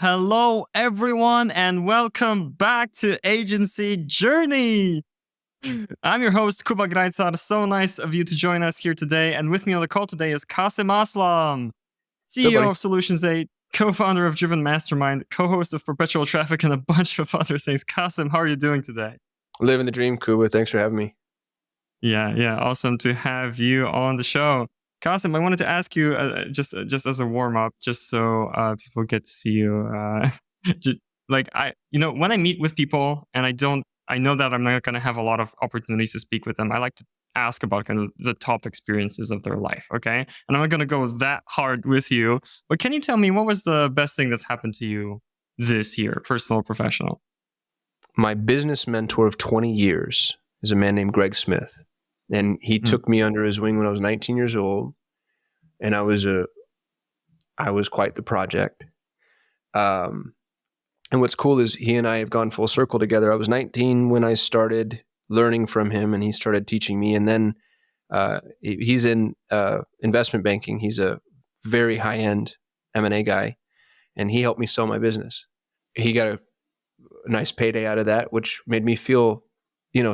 Hello, everyone, and welcome back to Agency Journey. I'm your host, Kuba Graitzar. So nice of you to join us here today. And with me on the call today is Kasim Aslam, What's up, CEO buddy? of Solutions 8, co-founder of Driven Mastermind, co-host of Perpetual Traffic, and a bunch of other things. Kasim, how are you doing today? Living the dream, Kuba. Thanks for having me. Yeah, awesome to have you on the show. Kasim, I wanted to ask you just as a warm up, just so people get to see you. Just, when I meet with people and I know that I'm not going to have a lot of opportunities to speak with them. I like to ask about kind of the top experiences of their life. Okay, and I'm not going to go that hard with you, but can you tell me what was the best thing that's happened to you this year, personal or professional? My business mentor of 20 years is a man named Greg Smith. And he took me under his wing when I was 19 years old. And I was quite the project. And what's cool is he and I have gone full circle together. I was 19 when I started learning from him, and he started teaching me. And then he's in investment banking. He's a very high-end M&A guy, and he helped me sell my business. He got a nice payday out of that, which made me feel,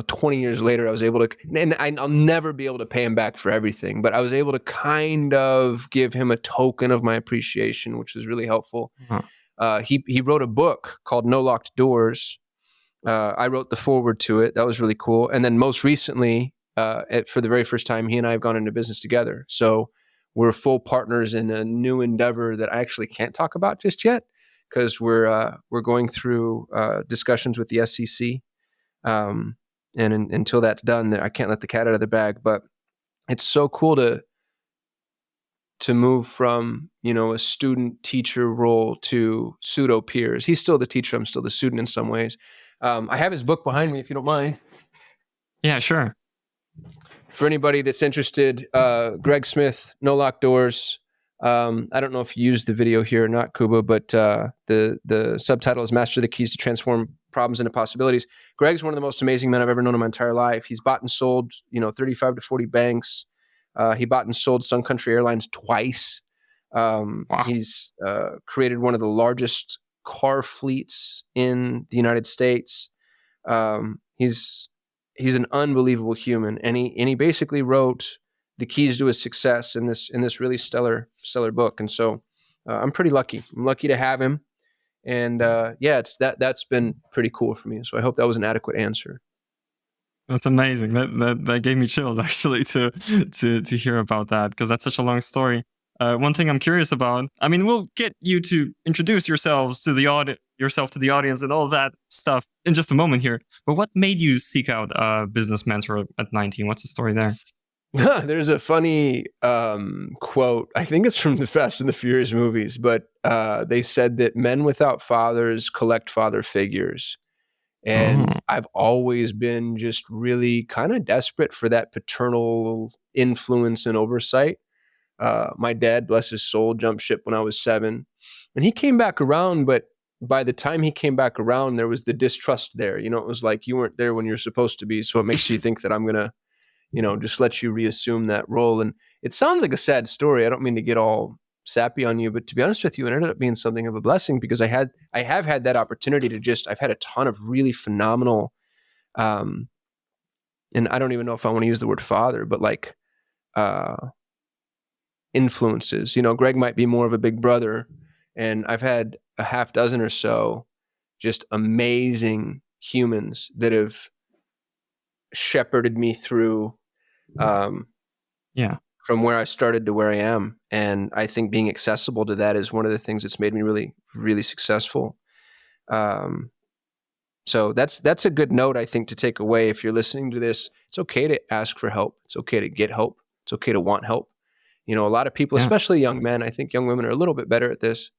20 years later, I was able to, and I'll never be able to pay him back for everything, but I was able to kind of give him a token of my appreciation, which was really helpful. He wrote a book called No Locked Doors. I wrote the foreword to it. That was really cool. And then most recently, for the very first time, he and I have gone into business together. So we're full partners in a new endeavor that I actually can't talk about just yet, because we're going through discussions with the SEC, and until that's done, I can't let the cat out of the bag. But it's so cool to move from a student teacher role to pseudo peers. He's still the teacher. I'm still the student in some ways. I have his book behind me, if you don't mind. Yeah, sure. For anybody that's interested, Greg Smith, No Locked Doors. I don't know if you used the video here or not, Kuba, but the subtitle is Master the Keys to Transform Problems into Possibilities. Greg's one of the most amazing men I've ever known in my entire life. He's bought and sold, 35 to 40 banks. He bought and sold Sun Country Airlines twice. Wow. He's created one of the largest car fleets in the United States. He's an unbelievable human, and he basically wrote the keys to his success in this really stellar book. And so I'm pretty lucky. I'm lucky to have him. And that's been pretty cool for me. So I hope that was an adequate answer. That's amazing. That gave me chills actually to hear about that, because that's such a long story. One thing I'm curious about, I mean, we'll get you to introduce yourself to the audience and all that stuff in just a moment here. But what made you seek out a business mentor at 19? What's the story there? There's a funny quote. I think it's from the Fast and the Furious movies, but they said that men without fathers collect father figures. And I've always been just really kind of desperate for that paternal influence and oversight. My dad, bless his soul, jumped ship when I was 7. And he came back around, but by the time he came back around, there was the distrust there. It was like, you weren't there when you're supposed to be. So it makes you think that I'm going to, just let you reassume that role. And it sounds like a sad story. I don't mean to get all sappy on you, but to be honest with you, it ended up being something of a blessing, because I have had that opportunity to I've had a ton of really phenomenal, and I don't even know if I want to use the word father, but like, influences. Greg might be more of a big brother, and I've had a half dozen or so just amazing humans that have shepherded me through, from where I started to where I am. And I think being accessible to that is one of the things that's made me really, really successful. So that's a good note, I think, to take away. If you're listening to this, it's okay to ask for help. It's okay to get help. It's okay to want help. A lot of people, especially young men, I think young women are a little bit better at this.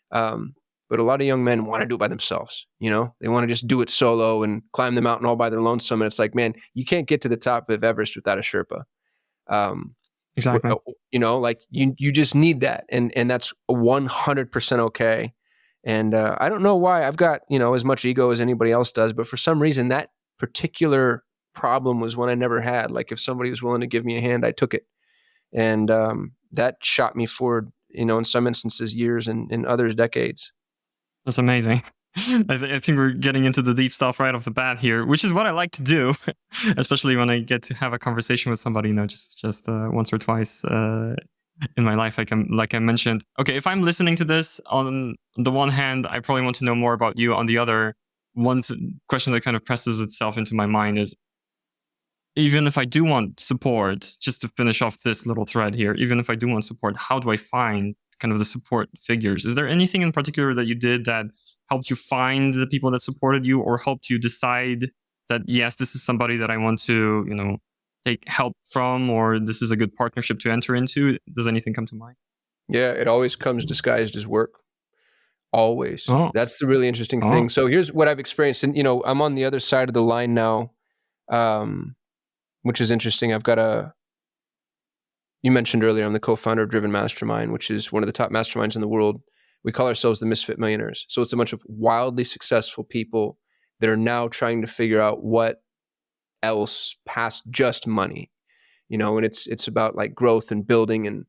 But a lot of young men want to do it by themselves. They want to just do it solo and climb the mountain all by their lonesome. And it's like, man, you can't get to the top of Everest without a Sherpa. Exactly. Like you just need that. And that's 100% okay. And I don't know why. I've got, as much ego as anybody else does, but for some reason that particular problem was one I never had. Like, if somebody was willing to give me a hand, I took it. And that shot me forward, in some instances years and in others decades. That's amazing. I think we're getting into the deep stuff right off the bat here, which is what I like to do, especially when I get to have a conversation with somebody, just once or twice in my life. Like I mentioned. Okay, if I'm listening to this, on the one hand, I probably want to know more about you. On the other, question that kind of presses itself into my mind is, even if I do want support, just to finish off this little thread here, even if I do want support, how do I find kind of the support figures? Is there anything in particular that you did that helped you find the people that supported you, or helped you decide that, yes, this is somebody that I want to, take help from, or this is a good partnership to enter into? Does anything come to mind? Yeah, it always comes disguised as work. Always. Oh, That's the really interesting oh, thing. So here's what I've experienced. And, I'm on the other side of the line now, um, which is interesting. You mentioned earlier, I'm the co-founder of Driven Mastermind, which is one of the top masterminds in the world. We call ourselves the Misfit Millionaires. So it's a bunch of wildly successful people that are now trying to figure out what else past just money, and it's about like growth and building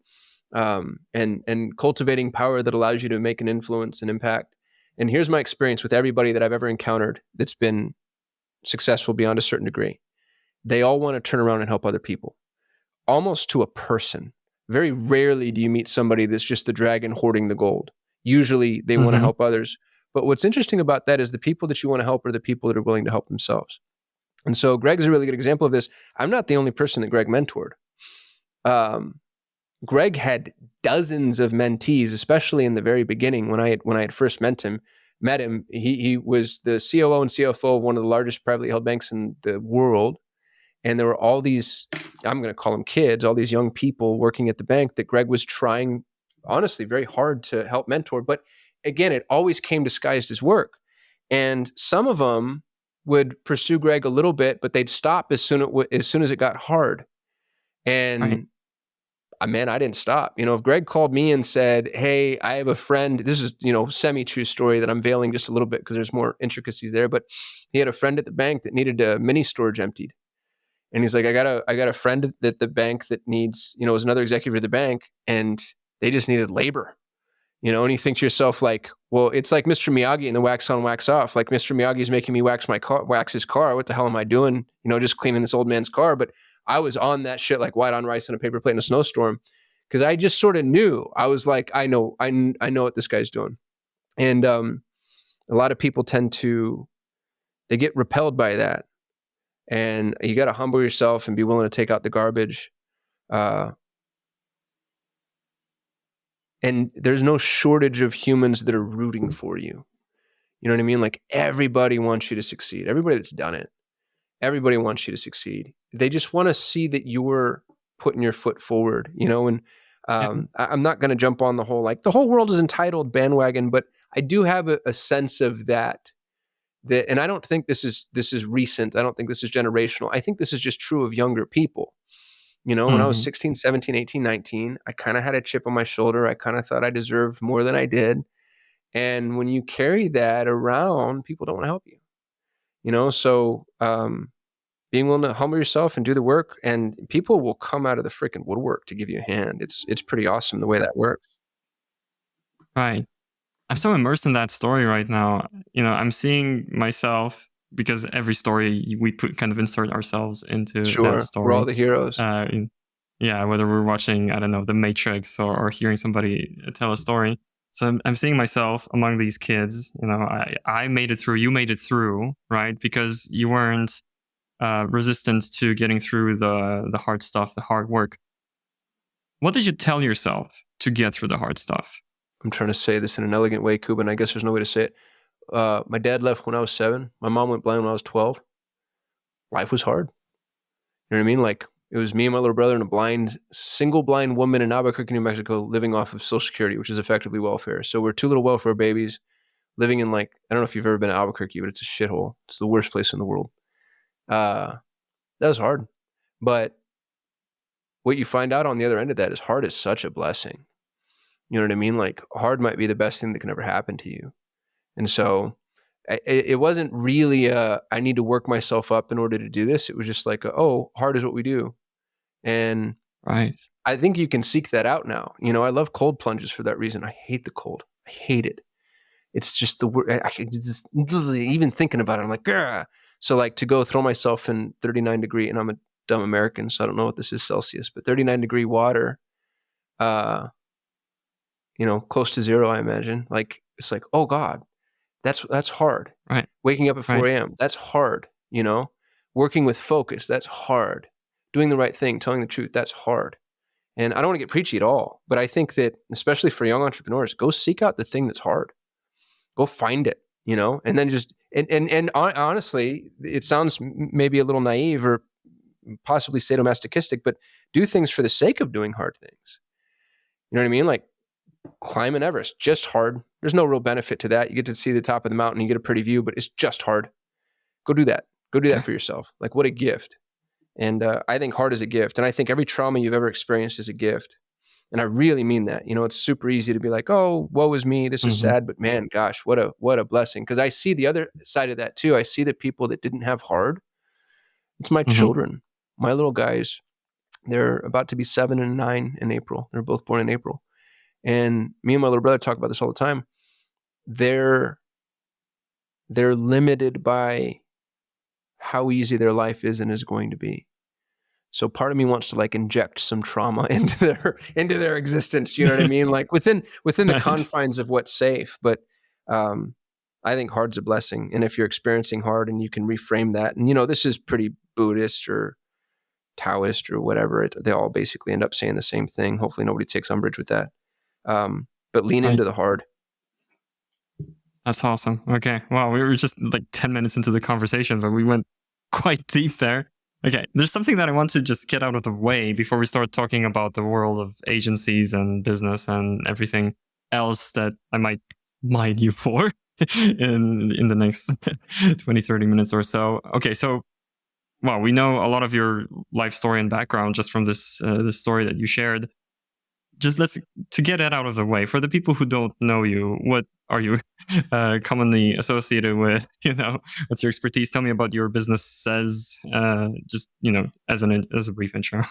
and cultivating power that allows you to make an influence and impact. And here's my experience with everybody that I've ever encountered that's been successful beyond a certain degree. They all want to turn around and help other people, almost to a person. Very rarely do you meet somebody that's just the dragon hoarding the gold. Usually they want to mm-hmm. help others. But what's interesting about that is the people that you want to help are the people that are willing to help themselves. And so Greg's a really good example of this. I'm not the only person that Greg mentored. Greg had dozens of mentees, especially in the very beginning when I had first met him. He was the COO and CFO of one of the largest privately held banks in the world. And there were all these, I'm going to call them kids, all these young people working at the bank that Greg was trying, honestly, very hard to help mentor. But again, it always came disguised as work. And some of them would pursue Greg a little bit, but they'd stop as soon as it got hard. Right. And man, I didn't stop. If Greg called me and said, "Hey, I have a friend," this is, semi-true story that I'm veiling just a little bit because there's more intricacies there, but he had a friend at the bank that needed a mini storage emptied. And he's like, I got a friend at the bank that needs, was another executive at the bank, and they just needed labor. And you think to yourself, like, well, it's like Mr. Miyagi in the wax on, wax off. Like, Mr. Miyagi's making me wax his car. What the hell am I doing? Just cleaning this old man's car. But I was on that shit like white on rice on a paper plate in a snowstorm, because I just sort of knew. I was like, I know what this guy's doing. And a lot of people they get repelled by that. And you got to humble yourself and be willing to take out the garbage. And there's no shortage of humans that are rooting for you. You know what I mean? Like, everybody wants you to succeed. Everybody that's done it, everybody wants you to succeed. They just want to see that you're putting your foot forward, and Yeah. I'm not going to jump on the whole world is entitled bandwagon, but I do have a sense of that, and I don't think this is recent. I don't think this is generational. I think this is just true of younger people. When I was 16, 17, 18, 19, I kind of had a chip on my shoulder. I kind of thought I deserved more than I did. And when you carry that around, people don't want to help you. So being willing to humble yourself and do the work, and people will come out of the freaking woodwork to give you a hand. It's pretty awesome the way that works. Right. I'm so immersed in that story right now. I'm seeing myself, because every story we kind of insert ourselves into that Sure, we're all story. the heroes. Yeah, whether we're watching, I don't know, The Matrix, or hearing somebody tell a story. So I'm seeing myself among these kids. I made it through. You made it through, right? Because you weren't resistant to getting through the hard stuff, the hard work. What did you tell yourself to get through the hard stuff? I'm trying to say this in an elegant way, Kuban. I guess there's no way to say it. My dad left when I was 7. My mom went blind when I was 12. Life was hard. You know what I mean? Like, it was me and my little brother and a single blind woman in Albuquerque, New Mexico, living off of Social Security, which is effectively welfare. So we're 2 little welfare babies living in, like, I don't know if you've ever been to Albuquerque, but it's a shithole. It's the worst place in the world. That was hard. But what you find out on the other end of that is hard is such a blessing. You know what I mean? Like, hard might be the best thing that can ever happen to you. And so it wasn't really I need to work myself up in order to do this. It was just like, hard is what we do. And Right. I think you can seek that out now. I love cold plunges for that reason. I hate the cold. I hate it. it's just the word. I just even thinking about it, I'm like, Grr. So like to go throw myself in 39 degree, and I'm a dumb American, so I don't know what this is Celsius, but 39 degree water, close to zero, I imagine. Like, it's like, oh God, that's hard. Right. Waking up at 4 Right. a.m., that's hard. Working with focus, that's hard. Doing the right thing, telling the truth, that's hard. And I don't want to get preachy at all, but I think that especially for young entrepreneurs, go seek out the thing that's hard. Go find it, and then just, and honestly, it sounds maybe a little naive or possibly sadomasochistic, but do things for the sake of doing hard things. You know what I mean? Like climbing Everest, just hard. There's no real benefit to that. You get to see the top of the mountain, you get a pretty view, but it's just hard. Go do that. Go do that Okay. for yourself. Like, what a gift. And I think hard is a gift. And I think every trauma you've ever experienced is a gift. And I really mean that. It's super easy to be like, oh, woe is me. This is Mm-hmm. sad. But man, gosh, what a blessing. Because I see the other side of that too. I see the people that didn't have hard. It's my Mm-hmm. children, my little guys. They're about to be 7 and 9 in April. They're both born in April. And me and my little brother talk about this all the time. They're limited by how easy their life is and is going to be. So part of me wants to like inject some trauma into their existence. You know what I mean? Like within the Right. confines of what's safe. But I think hard's a blessing. And if you're experiencing hard and you can reframe that, and this is pretty Buddhist or Taoist or whatever, they all basically end up saying the same thing. Hopefully nobody takes umbrage with that. But lean Right. into the hard. That's awesome. Okay. Wow. We were just like 10 minutes into the conversation, but we went quite deep there. Okay. There's something that I want to just get out of the way before we start talking about the world of agencies and business and everything else that I might mine you for in the next 20, 30 minutes or so. Okay. So, wow, we know a lot of your life story and background just from this story that you shared. Just to get it out of the way, for the people who don't know you, what are you commonly associated with? What's your expertise? Tell me about your business says, just as a brief intro.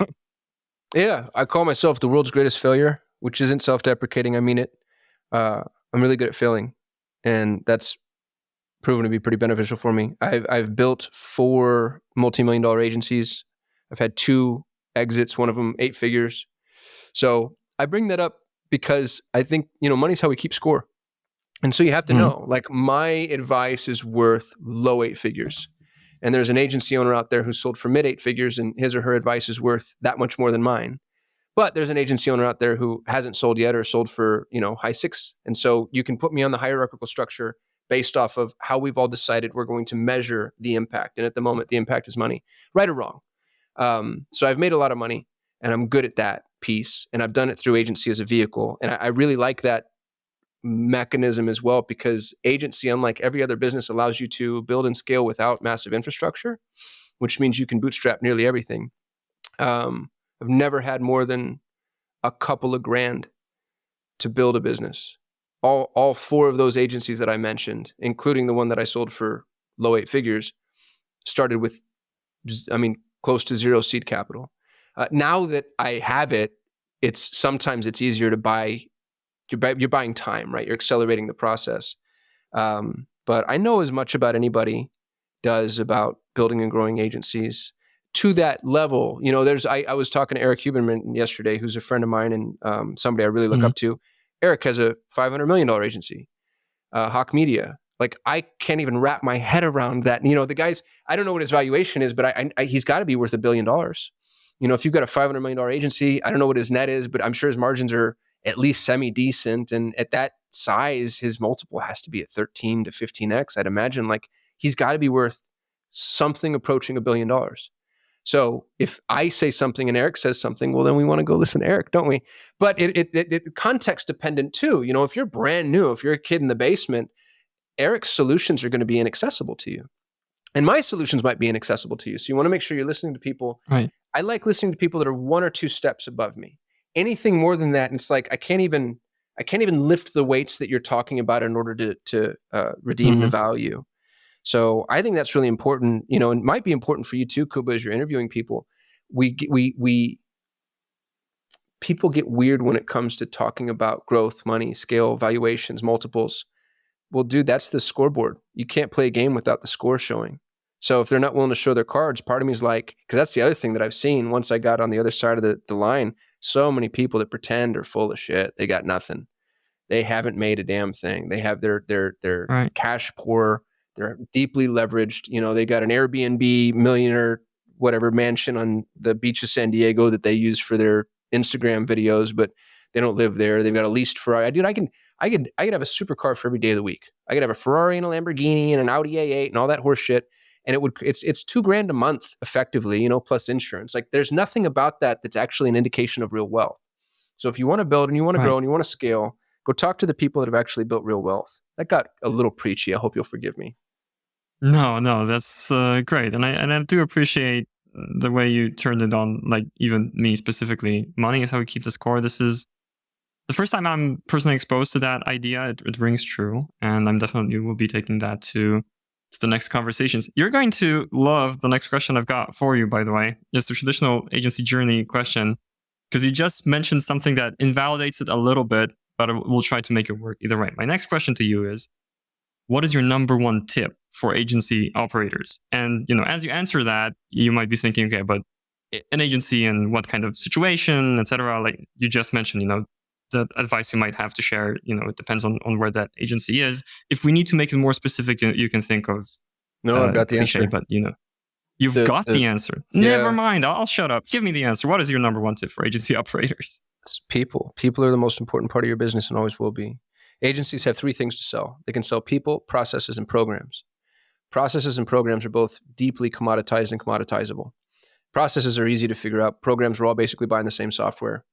Yeah, I call myself the world's greatest failure, which isn't self-deprecating. I mean it. I'm really good at failing, and that's proven to be pretty beneficial for me. I've built 4 multi-million-dollar agencies. I've had 2 exits, one of them 8 figures. So I bring that up because I think money's how we keep score, and so you have to know. Like, my advice is worth low 8 figures. And there's an agency owner out there who sold for mid 8 figures, and his or her advice is worth that much more than mine. But there's an agency owner out there who hasn't sold yet or sold for, high 6. And so you can put me on the hierarchical structure based off of how we've all decided we're going to measure the impact. And at the moment, the impact is money, right or wrong. So I've made a lot of money, and I'm good at that piece. And I've done it through agency as a vehicle. And I really like that mechanism as well, because agency, unlike every other business, allows you to build and scale without massive infrastructure, which means you can bootstrap nearly everything. I've never had more than a couple of grand to build a business. All 4 of those agencies that I mentioned, including the one that I sold for low 8 figures, started with close to 0 seed capital. Now that I have it, sometimes it's easier to buy. You're buying time, right? You're accelerating the process. But I know as much about anybody does about building and growing agencies to that level. I was talking to Eric Huberman yesterday, who's a friend of mine and somebody I really look up to. Eric has a $500 million agency, Hawk Media. Like, I can't even wrap my head around that. The guy's, I don't know what his valuation is, but he's got to be worth $1 billion. If you've got a $500 million agency, I don't know what his net is, but I'm sure his margins are at least semi-decent. And at that size, his multiple has to be at 13 to 15x. I'd imagine, like, he's got to be worth something approaching $1 billion. So if I say something and Eric says something, well, then we want to go listen to Eric, don't we? But it context dependent too. If you're brand new, if you're a kid in the basement, Eric's solutions are going to be inaccessible to you. And my solutions might be inaccessible to you. So you want to make sure you're listening to people. Right. I like listening to people that are 1 or 2 steps above me. Anything more than that, and it's like I can't even lift the weights that you're talking about in order to redeem the value. So I think that's really important. It might be important for you too, Kuba, as you're interviewing people. People get weird when it comes to talking about growth, money, scale, valuations, multiples. Well, dude, that's the scoreboard. You can't play a game without the score showing. So if they're not willing to show their cards, part of me is like, because that's the other thing that I've seen once I got on the other side of the line, so many people that pretend are full of shit. They got nothing. They haven't made a damn thing. They have their Right. cash poor. They're deeply leveraged. They got an Airbnb millionaire, whatever mansion on the beach of San Diego that they use for their Instagram videos, but they don't live there. They've got a leased Ferrari. Dude, I could have a supercar for every day of the week. I could have a Ferrari and a Lamborghini and an Audi A8 and all that horse shit. And it's $2,000 a month effectively, plus insurance. Like there's nothing about that that's actually an indication of real wealth. So if you want to build and you want to grow and you want to scale, go talk to the people that have actually built real wealth. That got a little preachy. I hope you'll forgive me. No, that's great. And I do appreciate the way you turned it on, like even me specifically. Money is how we keep the score. This is the first time I'm personally exposed to that idea. It rings true. And I'm definitely will be taking that to the next conversations. You're going to love the next question I've got for you, by the way. It's the traditional agency journey question, because you just mentioned something that invalidates it a little bit, but we'll try to make it work either way. My next question to you is, what is your number one tip for agency operators? And, as you answer that, you might be thinking, okay, but an agency and what kind of situation, etc. Like you just mentioned, the advice you might have to share, it depends on where that agency is. If we need to make it more specific, you can think of no, I've got the cliche, answer. But you've got the answer. Yeah. Never mind. I'll shut up. Give me the answer. What is your number one tip for agency operators? It's people. People are the most important part of your business and always will be. Agencies have three things to sell. They can sell people, processes, and programs. Processes and programs are both deeply commoditized and commoditizable. Processes are easy to figure out. Programs are all basically buying the same software.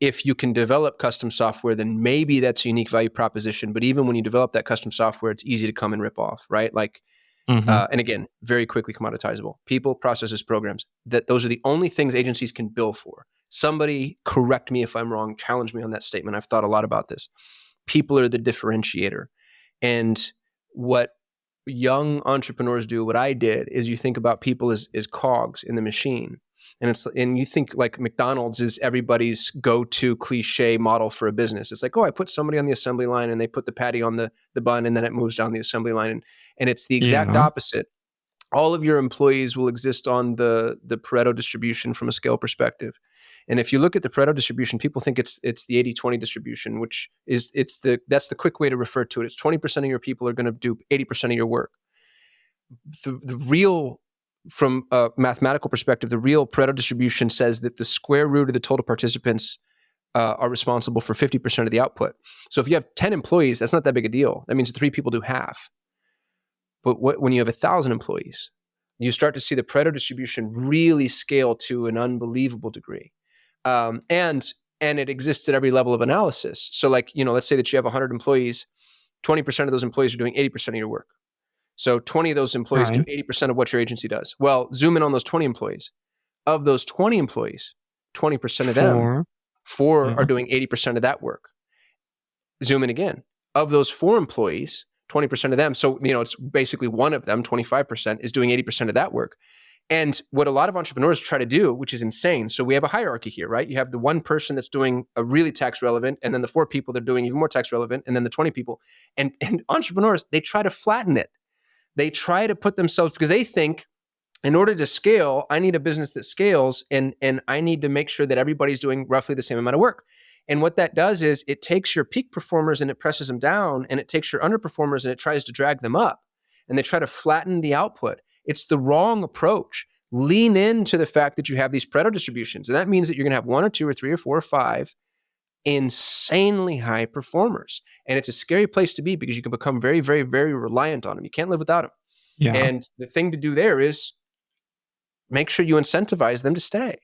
If you can develop custom software, then maybe that's a unique value proposition. But even when you develop that custom software, it's easy to come and rip off, right? Like, and again, very quickly commoditizable. People, processes, programs. Those are the only things agencies can bill for. Somebody correct me if I'm wrong, challenge me on that statement. I've thought a lot about this. People are the differentiator. And what young entrepreneurs do, what I did, is you think about people as cogs in the machine. And you think like McDonald's is everybody's go-to cliche model for a business. It's like, oh, I put somebody on the assembly line and they put the patty on the bun and then it moves down the assembly line. And it's the exact opposite. All of your employees will exist on the Pareto distribution from a scale perspective. And if you look at the Pareto distribution, people think it's the 80-20 distribution, which is that's the quick way to refer to it. It's 20% of your people are going to do 80% of your work. The real, from a mathematical perspective, the real Pareto distribution says that the square root of the total participants are responsible for 50% of the output. So if you have 10 employees, that's not that big a deal. That means 3 people do half. But when you have 1,000 employees, you start to see the Pareto distribution really scale to an unbelievable degree. And it exists at every level of analysis. So like, let's say that you have 100 employees, 20% of those employees are doing 80% of your work. So 20 of those employees do 80% of what your agency does. Well, zoom in on those 20 employees. Of those 20 employees, 20% of them, 4 are doing 80% of that work. Zoom in again. Of those 4 employees, 20% of them, so it's basically one of them, 25%, is doing 80% of that work. And what a lot of entrepreneurs try to do, which is insane, so we have a hierarchy here, right? You have the one person that's doing a really tax relevant, and then the 4 people that are doing even more tax relevant, and then the 20 people. And entrepreneurs, they try to flatten it. They try to put themselves, because they think, in order to scale, I need a business that scales, and I need to make sure that everybody's doing roughly the same amount of work. And what that does is it takes your peak performers and it presses them down, and it takes your underperformers and it tries to drag them up, and they try to flatten the output. It's the wrong approach. Lean into the fact that you have these Pareto distributions, and that means that you're going to have 1 or 2 or 3 or 4 or 5 insanely high performers. And it's a scary place to be because you can become very, very, very reliant on them. You can't live without them. Yeah. And the thing to do there is make sure you incentivize them to stay.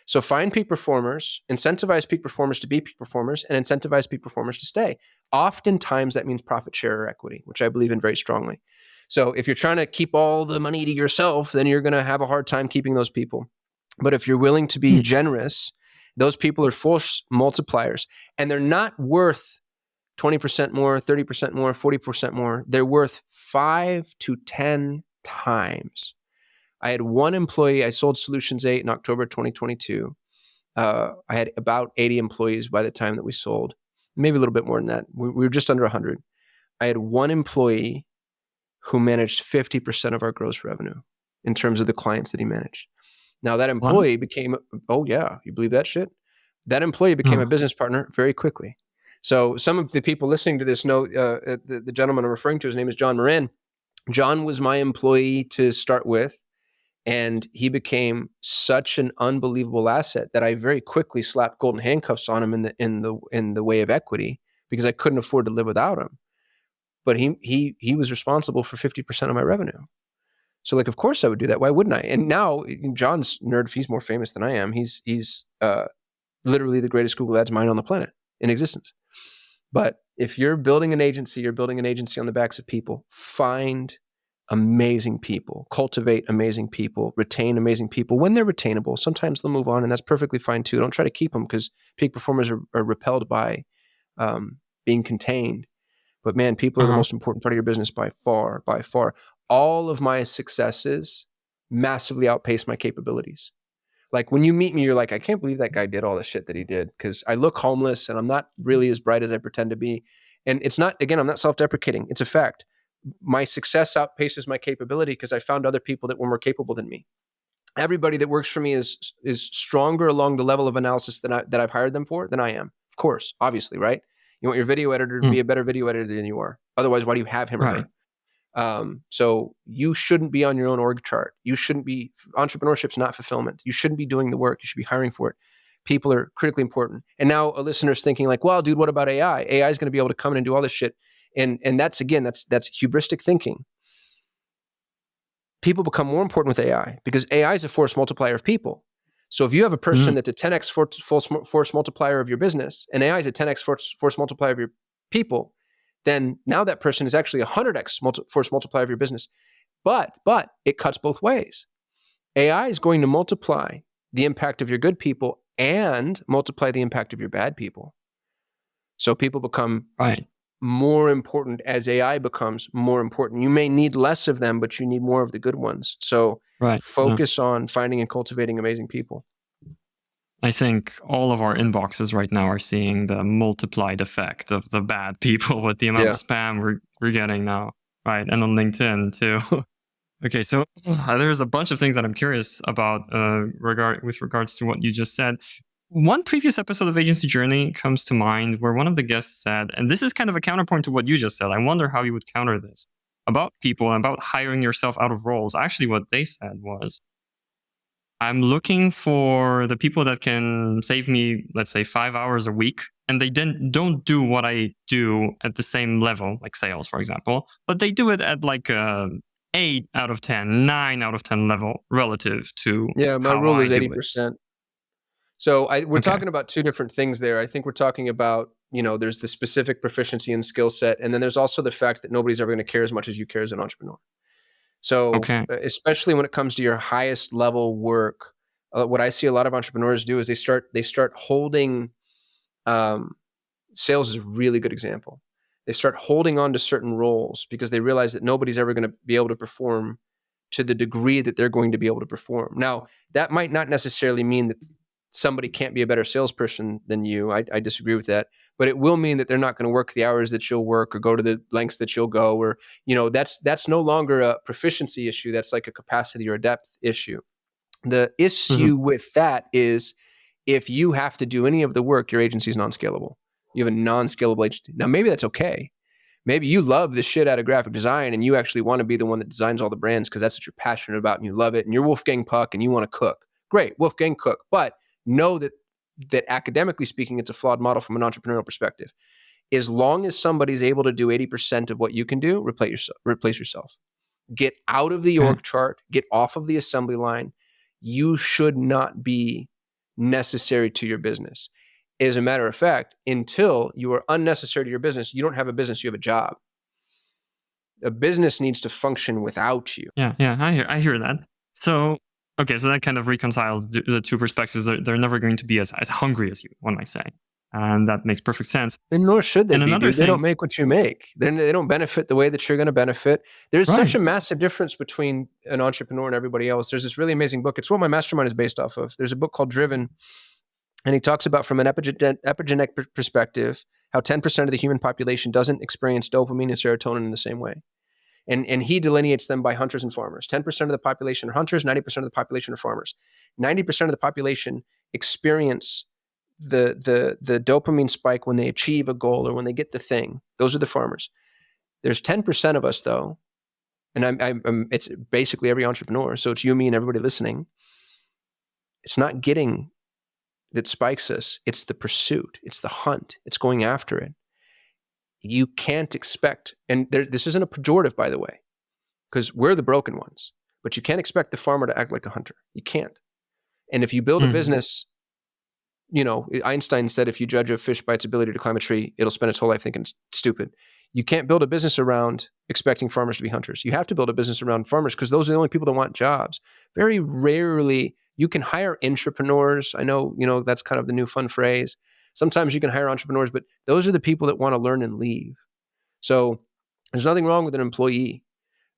So find peak performers, incentivize peak performers to be peak performers, and incentivize peak performers to stay. Oftentimes that means profit share or equity, which I believe in very strongly. So if you're trying to keep all the money to yourself, then you're going to have a hard time keeping those people. But if you're willing to be generous, those people are force multipliers, and they're not worth 20% more, 30% more, 40% more. They're worth 5 to 10 times. I had one employee. I sold Solutions 8 in October 2022. I had about 80 employees by the time that we sold, maybe a little bit more than that. We were just under 100. I had one employee who managed 50% of our gross revenue in terms of the clients that he managed. Now that One? employee became, oh yeah, you believe that shit? That employee became a Oh, business partner very quickly. So some of the people listening to this know the gentleman I'm referring to, his name is John Moran. John was my employee to start with, and he became such an unbelievable asset that I very quickly slapped golden handcuffs on him in the way of equity, because I couldn't afford to live without him. But he was responsible for 50% of my revenue. So like, of course I would do that. Why wouldn't I? And now John's nerd, he's more famous than I am. He's literally the greatest Google Ads miner on the planet in existence. But if you're building an agency, you're building an agency on the backs of people. Find amazing people, cultivate amazing people, retain amazing people when they're retainable. Sometimes they'll move on, and that's perfectly fine too. Don't try to keep them, because peak performers are repelled by being contained. But man, people are the uh-huh. most important part of your business by far, by far. All of my successes massively outpace my capabilities. Like when you meet me, you're like, I can't believe that guy did all the shit that he did, because I look homeless and I'm not really as bright as I pretend to be. And it's not, again, I'm not self-deprecating. It's a fact. My success outpaces my capability because I found other people that were more capable than me. Everybody that works for me is stronger along the level of analysis that I've hired them for than I am. Of course, obviously, right? You want your video editor to Mm, be a better video editor than you are. Otherwise, why do you have him or right. her? So you shouldn't be on your own org chart. You shouldn't be, entrepreneurship's not fulfillment. You shouldn't be doing the work. You should be hiring for it. People are critically important. And now a listener's thinking like, well, dude, what about AI? AI is going to be able to come in and do all this shit. And that's, again, that's hubristic thinking. People become more important with AI because AI is a force multiplier of people. So if you have a person Mm, that's a 10x force multiplier of your business, and AI is a 10x force multiplier of your people, then now that person is actually a 100x force multiplier of your business. But it cuts both ways. AI is going to multiply the impact of your good people and multiply the impact of your bad people. So people become right. more important as AI becomes more important. You may need less of them, but you need more of the good ones. So Right. Yeah. focus on finding and cultivating amazing people. I think all of our inboxes right now are seeing the multiplied effect of the bad people with the amount of Yeah. spam we're getting now. Right. And on LinkedIn too. Okay, so there's a bunch of things that I'm curious about with regards to what you just said. One previous episode of Agency Journey comes to mind where one of the guests said, and this is kind of a counterpoint to what you just said. I wonder how you would counter this about people and about hiring yourself out of roles. Actually, what they said was, I'm looking for the people that can save me, let's say, 5 hours a week, and they don't do what I do at the same level, like sales, for example, but they do it at like a 8 out of 10, 9 out of 10 level relative to Yeah, my how rule I is do it. 80%. So we're Okay. talking about two different things there. I think we're talking about, there's the specific proficiency and skill set, and then there's also the fact that nobody's ever going to care as much as you care as an entrepreneur. So Okay. especially when it comes to your highest level work, what I see a lot of entrepreneurs do is they start holding. Sales is a really good example. They start holding on to certain roles because they realize that nobody's ever going to be able to perform to the degree that they're going to be able to perform. Now, that might not necessarily mean that somebody can't be a better salesperson than you. I disagree with that. But it will mean that they're not going to work the hours that you'll work or go to the lengths that you'll go. Or, that's no longer a proficiency issue. That's like a capacity or a depth issue. The Mhm. issue with that is if you have to do any of the work, your agency is non-scalable. You have a non-scalable agency. Now, maybe that's okay. Maybe you love the shit out of graphic design and you actually want to be the one that designs all the brands because that's what you're passionate about and you love it and you're Wolfgang Puck and you want to cook. Great, Wolfgang cook. But know that academically speaking, it's a flawed model from an entrepreneurial perspective. As long as somebody's able to do 80% of what you can do, replace yourself. Get out of the Okay. org chart, get off of the assembly line. You should not be necessary to your business. As a matter of fact, until you are unnecessary to your business, you don't have a business, you have a job. A business needs to function without you. Yeah. Yeah. I hear that. So, okay. So that kind of reconciles the two perspectives. They're never going to be as hungry as you, one might say. And that makes perfect sense. And nor should they And be, another dude. They don't thing, make what you make. They don't benefit the way that you're going to benefit. There's such right. a massive difference between an entrepreneur and everybody else. There's this really amazing book. It's what my mastermind is based off of. There's a book called Driven, and he talks about from an epigenetic perspective how 10% of the human population doesn't experience dopamine and serotonin in the same way. And he delineates them by hunters and farmers. 10% of the population are hunters, 90% of the population are farmers. 90% of the population experience the dopamine spike when they achieve a goal or when they get the thing. Those are the farmers. There's 10% of us, though, and it's basically every entrepreneur, so it's you, me, and everybody listening. It's not getting that spikes us. It's the pursuit. It's the hunt. It's going after it. You can't expect, and this isn't a pejorative, by the way, because we're the broken ones, but you can't expect the farmer to act like a hunter. You can't. And if you build a business, Einstein said, if you judge a fish by its ability to climb a tree, it'll spend its whole life thinking it's stupid. You can't build a business around expecting farmers to be hunters. You have to build a business around farmers because those are the only people that want jobs. Very rarely, you can hire intrapreneurs. I know, that's kind of the new fun phrase. Sometimes you can hire entrepreneurs, but those are the people that want to learn and leave. So there's nothing wrong with an employee.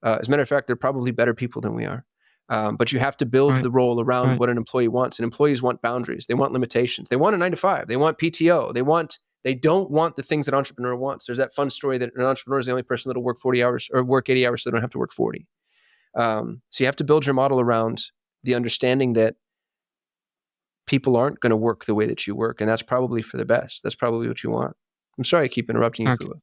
As a matter of fact, they're probably better people than we are. But you have to build the role around what an employee wants. And employees want boundaries. They want limitations. They want a 9-to-5. They want PTO. They don't want the things that an entrepreneur wants. There's that fun story that an entrepreneur is the only person that'll work 40 hours or work 80 hours so they don't have to work 40. So you have to build your model around the understanding that people aren't going to work the way that you work. And that's probably for the best. That's probably what you want. I'm sorry I keep interrupting you, Okay. Philip.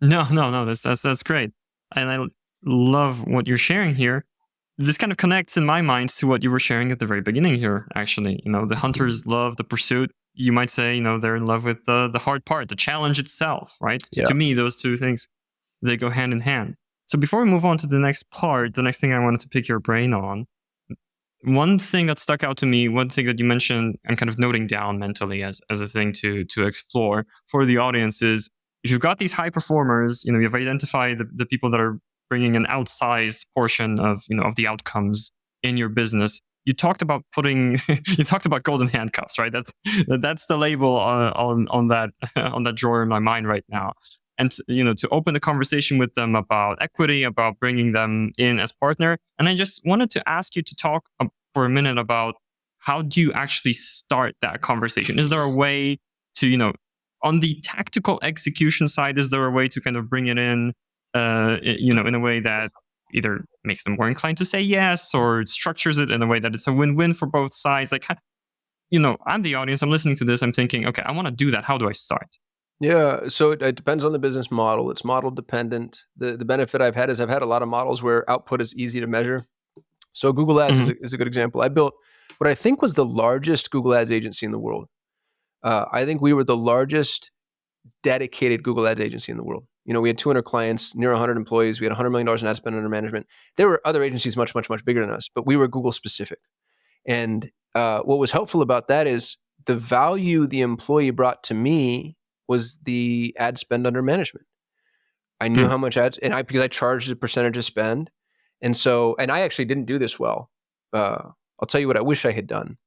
No. That's great. And I love what you're sharing here. This kind of connects in my mind to what you were sharing at the very beginning here, actually. The hunters love the pursuit. You might say, they're in love with the hard part, the challenge itself, right? So to me, those two things, they go hand in hand. So before we move on to the next part, the next thing I wanted to pick your brain on, one thing that stuck out to me, one thing that you mentioned, I'm kind of noting down mentally as a thing to explore for the audience is, if you've got these high performers, you've identified the people that are bringing an outsized portion of the outcomes in your business. You talked about you talked about golden handcuffs, right? That's the label on that on that drawer in my mind right now. And to open the conversation with them about equity, about bringing them in as partner. And I just wanted to ask you to talk for a minute about, how do you actually start that conversation? Is there a way to, on the tactical execution side, is there a way to kind of bring it in, in a way that either makes them more inclined to say yes, or structures it in a way that it's a win-win for both sides? Like, I'm the audience, I'm listening to this, I'm thinking, okay, I want to do that. How do I start? Yeah, so it depends on the business model. It's model dependent. The benefit I've had is I've had a lot of models where output is easy to measure. So Google Ads is a good example. I built what I think was the largest Google Ads agency in the world. I think we were the largest dedicated Google Ads agency in the world. We had 200 clients, near 100 employees. We had $100 million in ad spend under management. There were other agencies much, much, much bigger than us, but we were Google specific. And what was helpful about that is the value the employee brought to me was the ad spend under management. I knew how much ads, because I charged a percentage of spend. And I actually didn't do this well. I'll tell you what I wish I had done.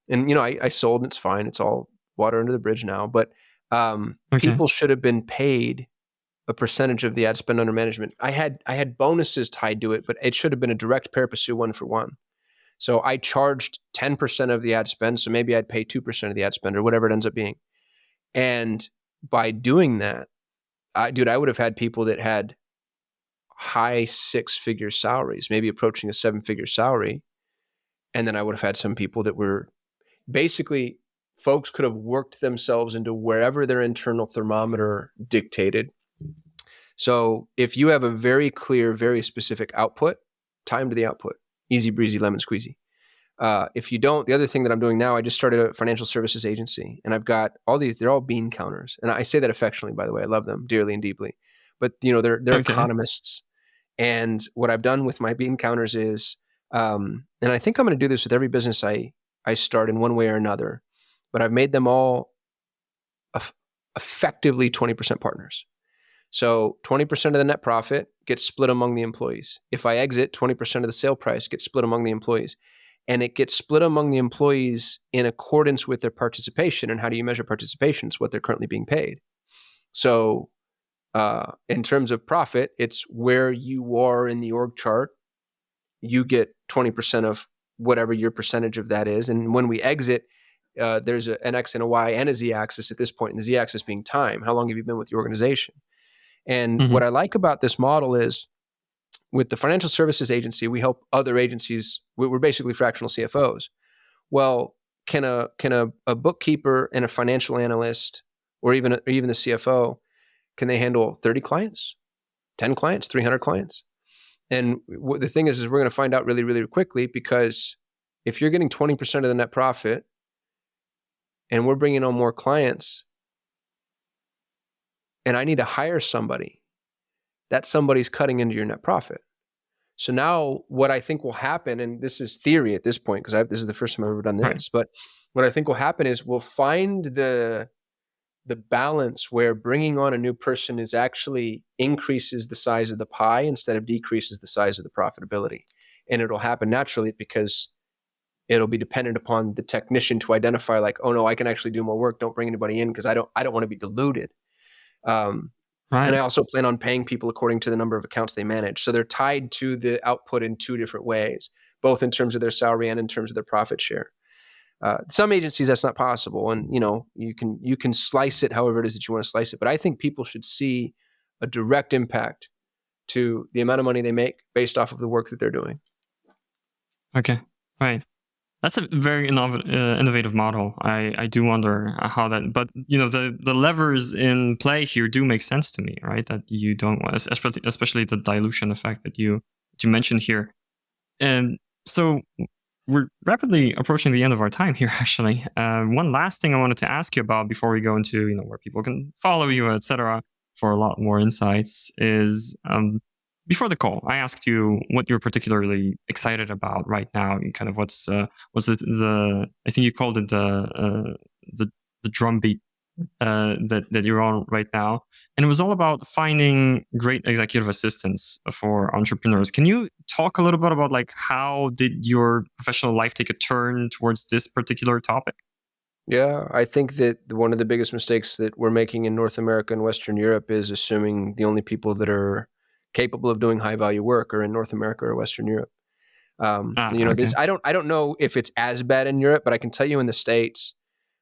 And, I sold, and it's fine. It's all water under the bridge now. But people should have been paid a percentage of the ad spend under management. I had bonuses tied to it, but it should have been a direct pair pursue 1-for-1. So I charged 10% of the ad spend. So maybe I'd pay 2% of the ad spend, or whatever it ends up being. And by doing that, I would have had people that had high 6-figure salaries, maybe approaching a 7-figure salary. And then I would have had some people that were basically, folks could have worked themselves into wherever their internal thermometer dictated. So if you have a very clear, very specific output, time to the output, easy breezy, lemon squeezy. If you don't, the other thing that I'm doing now, I just started a financial services agency, and I've got all these, they're all bean counters. And I say that affectionately, by the way, I love them dearly and deeply, but they're economists. And what I've done with my bean counters is, and I think I'm going to do this with every business I start in one way or another, but I've made them all effectively 20% partners. So 20% of the net profit gets split among the employees. If I exit, 20% of the sale price gets split among the employees. And it gets split among the employees in accordance with their participation. And how do you measure participation? It's what they're currently being paid. So in terms of profit, it's where you are in the org chart. You get 20% of whatever your percentage of that is. And when we exit, there's an X and a Y and a Z axis at this point, and the Z axis being time. How long have you been with the organization? And Hmm. what I like about this model is, with the financial services agency, we help other agencies. We're basically fractional CFOs. Well, can a bookkeeper and a financial analyst, or even the CFO, can they handle 30 clients, 10 clients, 300 clients? And the thing is we're going to find out really, really quickly, because if you're getting 20% of the net profit and we're bringing on more clients and I need to hire somebody, that somebody's cutting into your net profit. So now what I think will happen, and this is theory at this point, because this is the first time I've ever done Right. this, but what I think will happen is we'll find the balance where bringing on a new person is actually increases the size of the pie instead of decreases the size of the profitability. And it'll happen naturally because it'll be dependent upon the technician to identify, like, oh no, I can actually do more work. Don't bring anybody in because I don't want to be diluted. And Right. I also plan on paying people according to the number of accounts they manage. So they're tied to the output in two different ways, both in terms of their salary and in terms of their profit share. Some agencies that's not possible, and you can slice it however it is that you want to slice it. But I think people should see a direct impact to the amount of money they make based off of the work that they're doing. Okay. Right. That's a very innovative model. I do wonder how that, but the levers in play here do make sense to me, right? That you don't want, especially the dilution effect that you mentioned here. And so we're rapidly approaching the end of our time here, actually. One last thing I wanted to ask you about before we go into where people can follow you, etc., for a lot more insights is, before the call, I asked you what you're particularly excited about right now. And kind of was it the, I think you called it the drumbeat that you're on right now, and it was all about finding great executive assistants for entrepreneurs. Can you talk a little bit about, like, how did your professional life take a turn towards this particular topic? Yeah, I think that one of the biggest mistakes that we're making in North America and Western Europe is assuming the only people that are capable of doing high value work are in North America or Western Europe. Okay. This I don't know if it's as bad in Europe, but I can tell you in the States,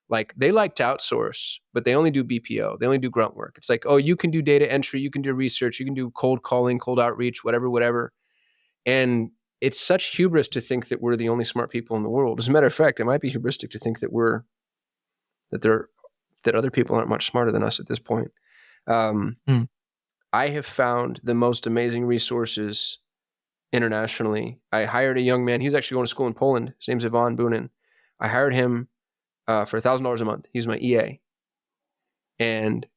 like, they like to outsource, but they only do BPO. They only do grunt work. It's like, oh, you can do data entry, you can do research, you can do cold calling, cold outreach, whatever. And it's such hubris to think that we're the only smart people in the world. As a matter of fact, it might be hubristic to think that that other people aren't much smarter than us at this point. Hmm. I have found the most amazing resources internationally. I hired a young man. He's actually going to school in Poland. His name's Ivan Bunin. I hired him for $1,000 a month. He's my EA. And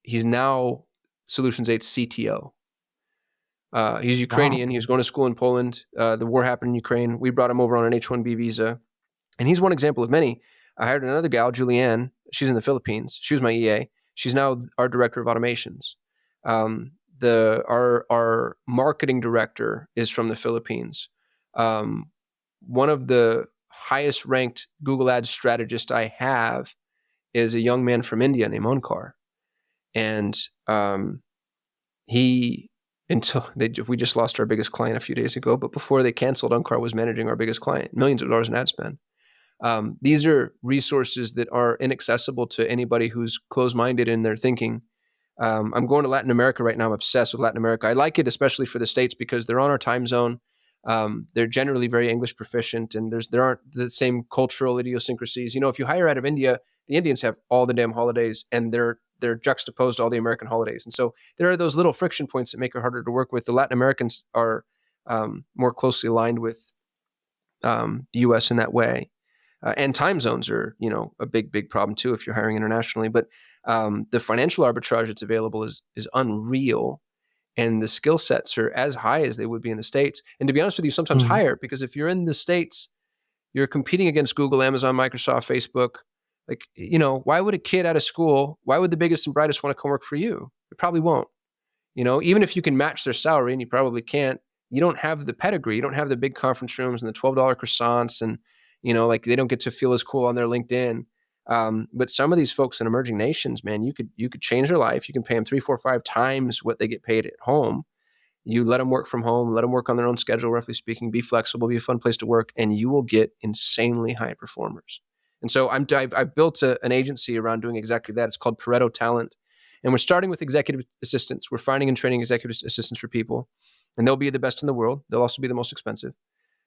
he's now Solutions 8's CTO. He's Wow. Ukrainian. He was going to school in Poland. The war happened in Ukraine. We brought him over on an H-1B visa. And he's one example of many. I hired another gal, Julianne. She's in the Philippines. She was my EA. She's now our director of automations. Our marketing director is from the Philippines. One of the highest ranked Google Ads strategists I have is a young man from India named Onkar. And we just lost our biggest client a few days ago, but before they canceled, Onkar was managing our biggest client, millions of dollars in ad spend. These are resources that are inaccessible to anybody who's closed-minded in their thinking. I'm going to Latin America right now. I'm obsessed with Latin America. I like it, especially for the States, because they're on our time zone. They're generally very English proficient, and there aren't the same cultural idiosyncrasies. If you hire out of India, the Indians have all the damn holidays, and they're juxtaposed to all the American holidays. And so there are those little friction points that make it harder to work with. The Latin Americans are more closely aligned with the U.S. in that way. And time zones are, a big problem too if you're hiring internationally. But the financial arbitrage that's available is unreal, and the skill sets are as high as they would be in the States. And to be honest with you, sometimes Mhm. higher, because if you're in the States, you're competing against Google, Amazon, Microsoft, Facebook. Like, why would a kid out of school, why would the biggest and brightest want to come work for you? It probably won't. Even if you can match their salary, and you probably can't, you don't have the pedigree. You don't have the big conference rooms and the $12 croissants, and like, they don't get to feel as cool on their LinkedIn. But some of these folks in emerging nations, man, you could change their life. You can pay them 3, 4, 5 times what they get paid at home. You let them work from home, let them work on their own schedule, roughly speaking, be flexible, be a fun place to work, and you will get insanely high performers. And so I've built an agency around doing exactly that. It's called Pareto Talent. And we're starting with executive assistants. We're finding and training executive assistants for people. And they'll be the best in the world. They'll also be the most expensive.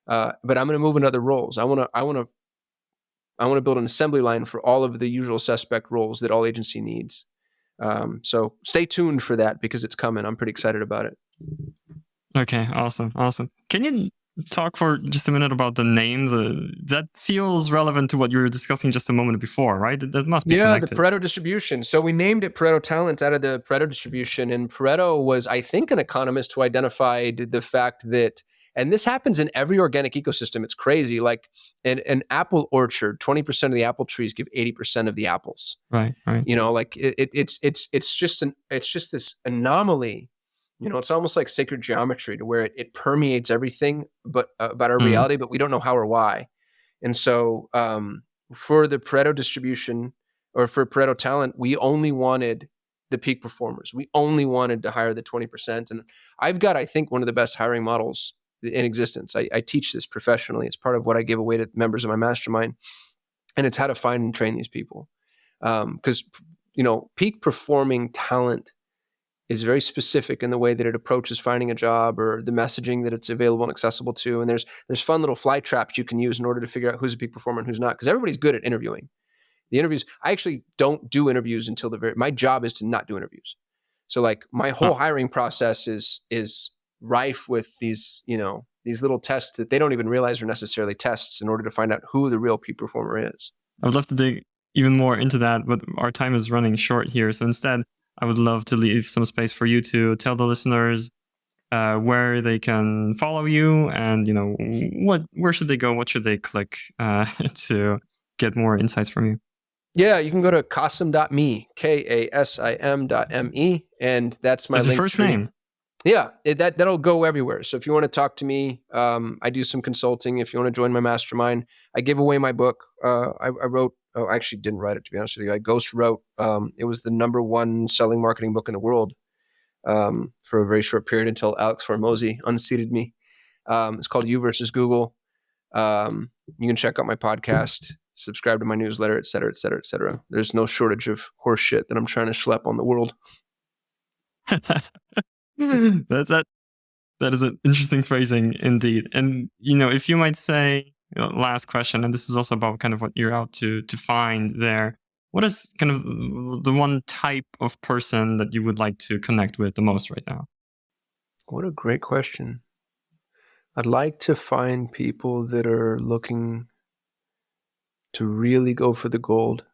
But I'm going to move into other roles. I want to build an assembly line for all of the usual suspect roles that all agency needs. So stay tuned for that because it's coming. I'm pretty excited about it. Okay, awesome. Can you talk for just a minute about the name? That feels relevant to what you were discussing just a moment before, right? That must be connected. The Pareto distribution. So we named it Pareto Talent out of the Pareto distribution. And Pareto was, I think, an economist who identified the fact that, and this happens in every organic ecosystem. It's crazy. Like an apple orchard, 20% of the apple trees give 80% of the apples. Right. You know, like it's just this anomaly. You know, it's almost like sacred geometry to where it permeates everything, but about our reality, but we don't know how or why. And so for the Pareto distribution or for Pareto Talent, we only wanted the peak performers. We only wanted to hire the 20%. And I've got, I think, one of the best hiring models in existence. I teach this professionally. It's part of what I give away to members of my mastermind. And it's how to find and train these people. Because, you know, peak performing talent is very specific in the way that it approaches finding a job or the messaging that it's available and accessible to. And there's fun little fly traps you can use in order to figure out who's a peak performer and who's not. Because everybody's good at interviewing. The interviews, I actually don't do interviews until my job is to not do interviews. So like my whole hiring process is rife with these, you know, these little tests that they don't even realize are necessarily tests in order to find out who the real peak performer is. I would love to dig even more into that, but our time is running short here. So instead, I would love to leave some space for you to tell the listeners where they can follow you, and you know where should they go, what should they click to get more insights from you. Yeah, you can go to kasim.me, kasim.me, and that's my link. First tree. Name. Yeah, that'll go everywhere. So if you want to talk to me, I do some consulting. If you want to join my mastermind, I give away my book. I wrote. Oh, I actually didn't write it, to be honest with you. I ghost wrote. It was the #1 selling marketing book in the world for a very short period until Alex Hormozy unseated me. It's called You versus Google. You can check out my podcast, subscribe to my newsletter, et cetera, et cetera, et cetera. There's no shortage of horse shit that I'm trying to schlep on the world. That is an interesting phrasing indeed. And you know, if you might say, last question, and this is also about kind of what you're out to find there. What is kind of the one type of person that you would like to connect with the most right now? What a great question. I'd like to find people that are looking to really go for the gold.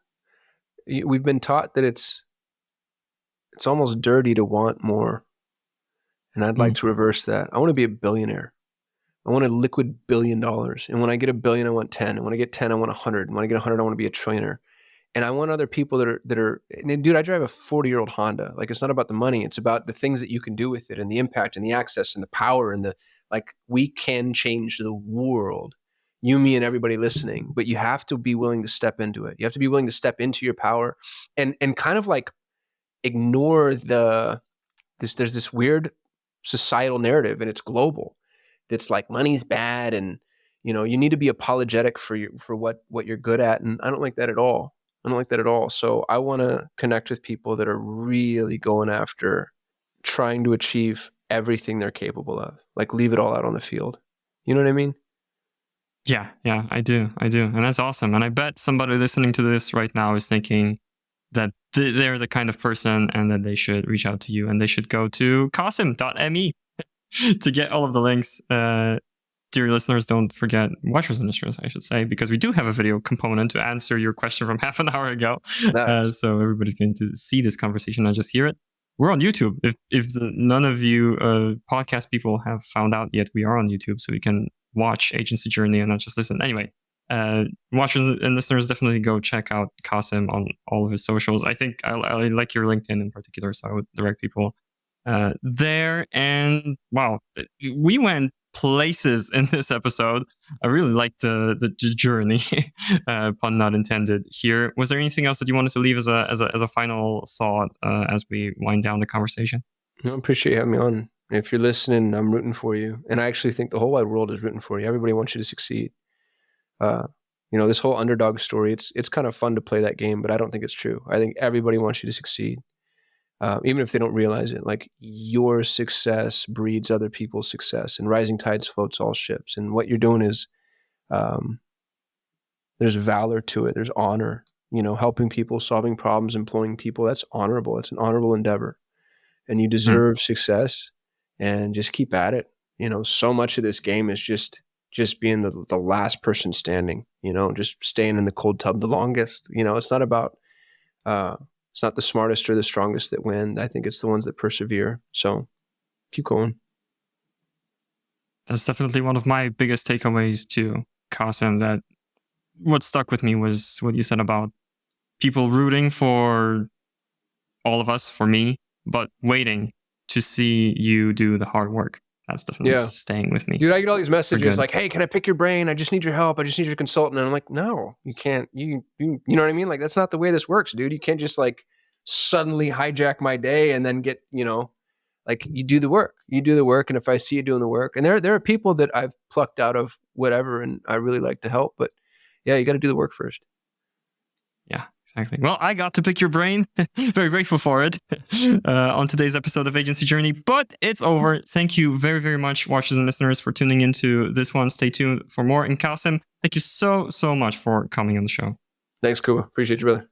We've been taught that it's almost dirty to want more. And I'd like to reverse that. I want to be a billionaire. I want a liquid $1 billion. And when I get $1 billion, I want 10. And when I get 10, I want 100. And when I get 100, I want to be a trillionaire. And I want other people that are, and dude, I drive a 40-year-old Honda. Like, it's not about the money. It's about the things that you can do with it and the impact and the access and the power and we can change the world. You, me, and everybody listening. But you have to be willing to step into it. You have to be willing to step into your power and kind of like ignore there's this weird societal narrative, and it's global. That's like money's bad, and you know you need to be apologetic for what you're good at, and I don't like that at all. So I want to connect with people that are really going after trying to achieve everything they're capable of, like leave it all out on the field. You know what I mean? Yeah, I do, and that's awesome. And I bet somebody listening to this right now is thinking that they're the kind of person, and that they should reach out to you, and they should go to kasim.me to get all of the links. Dear listeners, don't forget, watchers and listeners, I should say, because we do have a video component to answer your question from half an hour ago. Nice. So everybody's going to see this conversation, not just hear it. We're on YouTube. If none of you podcast people have found out yet, we are on YouTube, so you can watch Agency Journey and not just listen. Anyway, watchers and listeners, definitely go check out Kasim on all of his socials. I think I like your LinkedIn in particular, so I would direct people there. And wow, we went places in this episode. I really liked the journey, pun not intended here. Was there anything else that you wanted to leave as a final thought as we wind down the conversation? I appreciate you having me on. If you're listening, I'm rooting for you, and I actually think the whole wide world is rooting for you. Everybody wants you to succeed. This whole underdog story, it's kind of fun to play that game, but I don't think it's true. I think everybody wants you to succeed. Even if they don't realize it, like your success breeds other people's success, and rising tides floats all ships. And what you're doing is, there's valor to it. There's honor, helping people, solving problems, employing people. That's honorable. It's an honorable endeavor, and you deserve success, and just keep at it. So much of this game is just being the last person standing, just staying in the cold tub the longest. It's not about, it's not the smartest or the strongest that win. I think it's the ones that persevere. So keep going. That's definitely one of my biggest takeaways too, Kasim, that what stuck with me was what you said about people rooting for all of us, for me, but waiting to see you do the hard work. That's definitely staying with me. Dude, I get all these messages like, hey, can I pick your brain? I just need your help. I just need your consultant. And I'm like, no, you can't. You know what I mean? Like, that's not the way this works, dude. You can't just like suddenly hijack my day and then get, like, you do the work. You do the work. And if I see you doing the work, and there are people that I've plucked out of whatever, and I really like to help, but yeah, you got to do the work first. Yeah, exactly. Well, I got to pick your brain. Very grateful for it on today's episode of Agency Journey, but it's over. Thank you very, very much, watchers and listeners, for tuning into this one. Stay tuned for more. And Kasim, thank you so, so much for coming on the show. Thanks, Kuba. Appreciate you, brother.